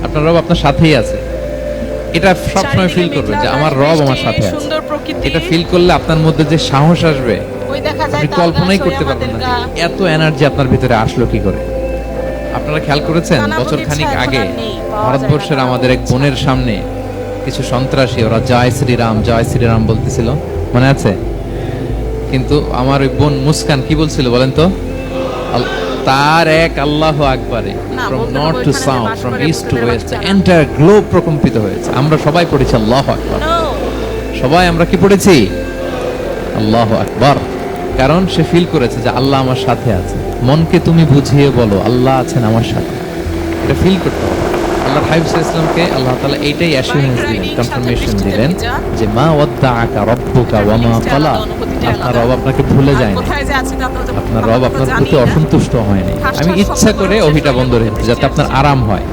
আপনার রব আপনার সাথেই আছে, এটা সবসময় ফিল করবেন যে আমার রব আমার সাথে আছে। এটা ফিল করলে আপনার মধ্যে যে সাহস আসবে আপনি কল্পনাই করতে পারবেন না এত এনার্জি আপনার ভিতরে আসলো কি করে। আপনারা খেয়াল করেছেন বছর খানিক আগে ভারতবর্ষের আমাদের এক বোনের সামনে কিছু সন্ত্রাসী ওরা জয় শ্রীরাম বলতেছিল, মনে আছে? কিন্তু আমার ওই বোন মুস্কান কি বলছিল বলেন তো? তার এক আল্লাহু আকবারে from north to south, from east to west, entire globe প্রকম্পিত হয়েছে। আমরা সবাই পড়েছি আল্লাহু আকবার, সবাই আমরা কি পড়েছি? আল্লাহু আকবার। কারণ সে ফিল করেছে যে আল্লাহ আমার সাথে আছে। মনকে তুমি বুঝিয়ে বলো আল্লাহ আছেন আমার সাথে, এটা ফিল করতে হবে। আল্লাহ হাবিব সাল্লাল্লাহু আলাইহি ওয়াসাল্লামকে আল্লাহ তাআলা এইটাই অ্যাসিওরেন্স দিলেন, কনফার্মেশন দিলেন যে মা ওয়াদ্দাআকা রাব্বুকা ওয়া মা ক্বালা, আপনার রব আপনাকে ভুলে যায়নি, আপনার রব আপনার প্রতি অসন্তুষ্ট হয়নি। আমি ইচ্ছা করে ওহিটা বন্ধ রেখেছি যাতে আপনার আরাম হয়।